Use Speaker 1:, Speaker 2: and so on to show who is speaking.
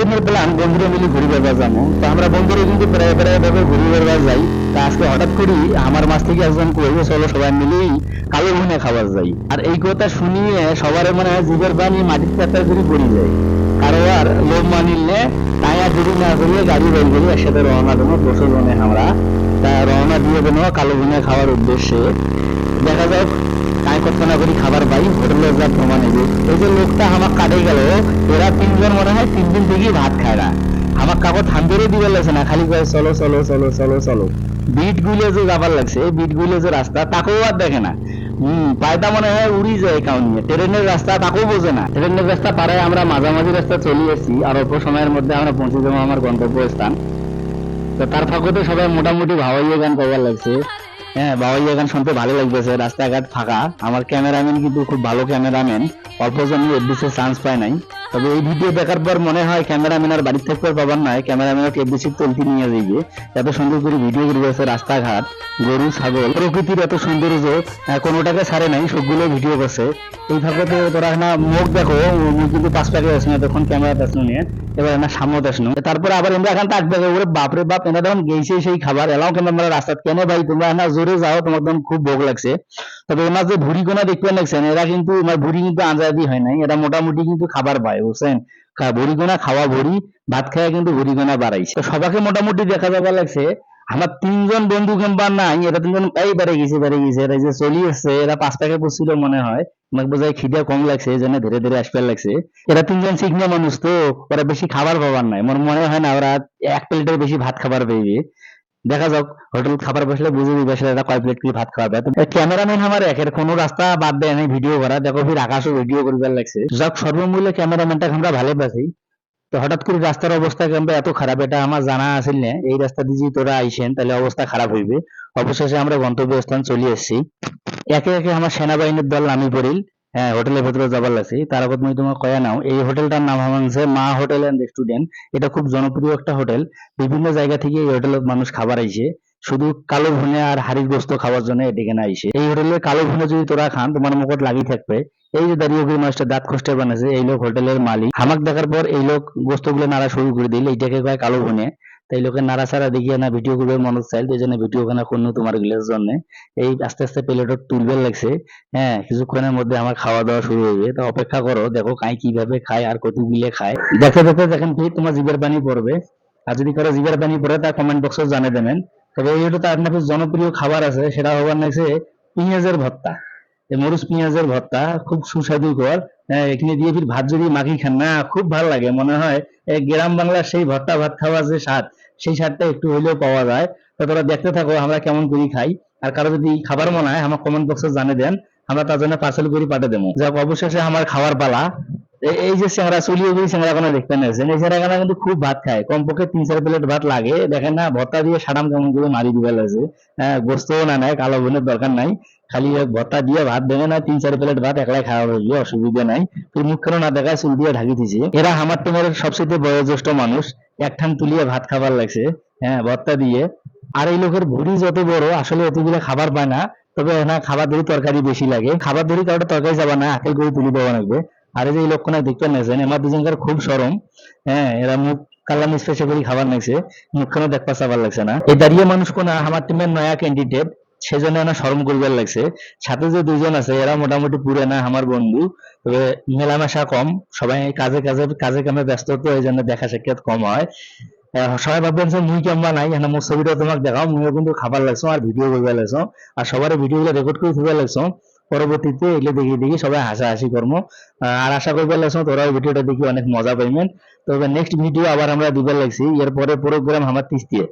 Speaker 1: দিনের প্ল্যান বন্ধুরা মিলে ঘুরে বেড়াবার যাবো। তো আমরা বন্ধুরা কিন্তু প্রায় প্রায় ভাবে ঘুরে বেড়াবার যাই। তা আজকে হঠাৎ করি আমার মাছ থেকে একজন কইবে চলো সবাই মিলেই কালো ভুনে খাবার যাই। আর এই কথা শুনিয়ে সবার মনে হয় জিভের পানি মাটির চাপটা করে পড়ে যায়। কারো আর লোভ মানিলে তাই আর দেরি না করিয়ে গাড়ি বের করি একসাথে রওনা দেবো 200 জনে আমরা। তা রওনা দিয়ে দেবো কালো ভুনে খাওয়ার উদ্দেশ্যে। দেখা যাক তাই কত না করি খাবার পাই হোটেলে যা প্রমাণ নেবে। এই যে লোকটা আমার কাটে গেল, এরা 3 জন মনে হয় 3 দিন থেকেই ভাত খায় না। আমার কাকু থামতেও দিবে লাগছে না, খালি কয়ে চলো চলো চলো চলো চলো। বিট গুলে যে যাবার লাগছে, বিট গুলে যে রাস্তা তাকেও আর দেখে না। পায়দা মনে হয় উড়ি যায় কাউন নিয়ে। ট্রেনের রাস্তা তাকেও বোঝে না। ট্রেনের রাস্তা পাড়ায় আমরা মাঝামাঝি রাস্তা চলে এসেছি, আর অল্প সময়ের মধ্যে আমরা পৌঁছে যাবো আমার গন্তব্যস্থান। তো তার ফাঁকে সবাই মোটামুটি ভাওয়াইয়া গান গাইবার লাগছে। হ্যাঁ, ভাওয়াইয়া গান শুনতে ভালো লাগতেছে, রাস্তাঘাট ফাঁকা। আমার ক্যামেরাম্যান কিন্তু খুব ভালো ক্যামেরাম্যান, অল্প জন এফডিসি চান্স পায় নাই। তবে এই ভিডিও দেখার পর মনে হয় ক্যামেরাম্যান আর বাড়ির থাকতে পাবার নাই, ক্যামেরাম্যান এফডিসি তুলতে নিয়ে যাইবে। এত সুন্দর করে ভিডিও করে গেছে, রাস্তাঘাট, গরু ছাগল, প্রকৃতির এত সৌন্দর্য কোনোটাকে ছাড়ে নাই, সবগুলো ভিডিও করছে। এই ফাঁকে তোরা না মুখ দেখো, মুখ কিন্তু 5 টাকা আসে না তখন ক্যামেরা আসলো নিয়ে, এবার না সামনে আসলো। তারপরে আবার আমরা এখান থাকবে ওরে বাপরে বাপ, এরা তখন গেছে সেই খাবার এলাও কেন আমরা রাস্তা কেন ভাই তোমরা না জোরে যাও, তোমার তখন খুব ভোগ লাগছে। তবে ওনার যে ভুড়ি গোনা দেখতে লাগছেন, এরা কিন্তু ভুড়ি কিন্তু আঞ্জাদি হয় নাই, এরা মোটামুটি কিন্তু খাবার পায় বুঝছেন। ভুড়ি গোনা খাওয়া ভুড়ি ভাত খাওয়া কিন্তু ভুড়ি গোনা বাড়াইছে। তো সবাইকে মোটামুটি দেখা যাবার লাগছে। আমার 3 জন বন্ধু কিংবা নাই, এরা 3 জন এই বেড়ে গেছে এরা যে চলি আসছে, এরা 5 টাকা পড়ছিল মনে হয়। আমাকে বোঝায় খিদে কম লাগছে, এই জন্য ধীরে ধীরে আসতে লাগছে। এরা 3 জন শিখনে মানুষ, তো ওরা বেশি খাবার পাবার নাই, আমার মনে হয় না ওরা 1 প্লেটের বেশি ভাত খাবার পেয়ে। দেখা যাক হোটেল খাবার বসলে বুঝে দিবে সেটা কয় প্লেট কি ভাত খাওয়াবে। ক্যামেরাম্যান আমার একের কোনো রাস্তা বাদ দেয় নাই ভিডিও করা, দেখো ফির আকাশও ভিডিও করবার লাগছে। যাক সর্বমূল্যে ক্যামেরাম্যানটা আমরা ভালো পাচ্ছি। তো হঠাৎ করে রাস্তার অবস্থা কেমন এত খারাপ এটা আমার জানা আছিল না। এই রাস্তা দিয়ে যদি তোরা আইসেন তাহলে অবস্থা খারাপ হইবে। অবশেষে আমরা গন্তব্যস্থান চলে এসেছি। একে একে আমার সেনাবাহিনীর দল নামি পড়িল। হ্যাঁ, হোটেলের ভেতরে যাবার লাগছে। তার আগত মই তোমাকে কয়া নাও, এই হোটেলটার নাম হচ্ছে মা হোটেল এন্ড রেস্টুরেন্ট। এটা খুব জনপ্রিয় একটা হোটেল, বিভিন্ন জায়গা থেকে এই হোটেলে মানুষ খাবার আইছে শুধু কালো ভুনে আর হাড়ির গোস্ত খাওয়ার জন্য এদিকে আইছে। এই হোটেলে কালো ভুনে যদি তোরা খান তোমার মুখত লাগি থাকবে। এই যে দাঁড়িয়ে ওই মাছটা দাঁত খসতে বানাছে, এই লোক হোটেলের মালিক। হামাক দেখার পর এই লোক গোস্তগুলো নাড়া শুরু করে দিল, এইটাকে কয় কালো ভুনে। তাই লোকের নাড়াচাড়া দেখিয়ে না ভিডিও করবে মনে চাইল, তো এই জন্য ভিডিও খানা করলো তোমার গুলোর জন্য। এই আস্তে আস্তে প্লেটত তুলবে লাগছে। হ্যাঁ, কিছুক্ষণের মধ্যে আমার খাওয়া দাওয়া শুরু হইবে, তো অপেক্ষা করো, দেখো কাই কিভাবে খায় আর কত মিলে খায়। দেখতে দেখতে দেখেন কি তোমার জিভের পানি পড়বে। আর যদি কারো জিভের পানি পড়ে তা কমেন্ট বক্সে জানিয়ে দেবেন। তবে এই তার নাকি জনপ্রিয় খাবার আছে, সেটা হবার নাকি পেঁয়াজের ভর্তা। এই মরিচ পেঁয়াজের ভর্তা খুব সুস্বাদুকর। হ্যাঁ, এখানে দিয়ে ফির ভাত যদি মাখি খান না খুব ভালো লাগে, মনে হয় এই গ্রাম বাংলার সেই ভর্তা ভাত খাওয়ার যে স্বাদ, সেই স্বাদটা একটু হইলেও পাওয়া যায়। তো তোরা দেখতে থাকো আমরা কেমন করি খাই। আর কারো যদি খাবার মনে হয় আমার কমেন্ট বক্সে জানিয়ে দেন, আমরা তার জন্য পার্সেল করে পাঠিয়ে দেবো। যাক অবশেষে আমার খাবার পালা। এই যে চেংড়া চলিয়ে গিয়ে চেংড়া কোনো দেখতে নেছেন, এই চেংড়া কিন্তু খুব ভাত খায়, কমপক্ষে 3-4 প্লেট ভাত লাগে। দেখেন না ভর্তা দিয়ে সাড়াম কেমন করে মারি দিবে লাগছে। হ্যাঁ, গোস্তও না নেয়, কালো বোনের দরকার নাই, খালি ভর্তা দিয়ে ভাত দেবে না, 3-4 প্লেট ভাত একলাই খাওয়া হইবে, অসুবিধা নাই। তুই মুখখানে না দেখায় চুল দিয়ে ঢাকি দিছে। এরা আমার তোমার সবচেয়ে বয়োজ্যেষ্ঠ মানুষ, এক ঠান তুলিয়ে ভাত খাবার লাগছে। হ্যাঁ, ভর্তা দিয়ে। আর এই লোকের ভুঁড়ি যত বড়, আসলে এতগুলো খাবার পায় না। তবে না খাবার ধরি তরকারি বেশি লাগে, খাবার ধরি কারোটা তরকারি যাবা না, আকেল করে তুলি দেওয়া লাগবে। আর এই যে এই লক্ষণা দেখতে নেছেন, আমার দুজনকার খুব সরম। হ্যাঁ, এরা মুখ কাল্লা স্পেশাল করে খাবার নাইছে, মুখখানে দেখতে চাবার লাগছে না। এই দাঁড়িয়ে মানুষ কোনা আমার টিমের নয়া ক্যান্ডিডেট, সেজন্য না শরম করবার লাগছে। সাথে যে 2 জন আছে এরা মোটামুটি পুরানা আমার বন্ধু, তবে মেলামেশা কম, সবাই কাজে কাজে কাজে কামে ব্যস্ত, তো এই জন্য দেখা সাক্ষাৎ কম হয়। সবাই ভাববেন যে মুই কেমবা নাই, হ্যাঁ মোর ছবিটা তোমাকে দেখাও, মুইও কিন্তু খাবার লাগছো আর ভিডিও করবার লাগছো, আর সবার ভিডিও গুলো রেকর্ড করে থুবার লাগছো। পরবর্তীতে এগুলো দেখি দেখি সবাই হাসাহাসি করবো। আর আশা করবার লাগছো তোরাও ভিডিওটা দেখি অনেক মজা পাইবেন। তবে নেক্সট ভিডিও আবার আমরা দিবার লাগছি, এরপরে প্রোগ্রাম আমার 30 দিয়ে।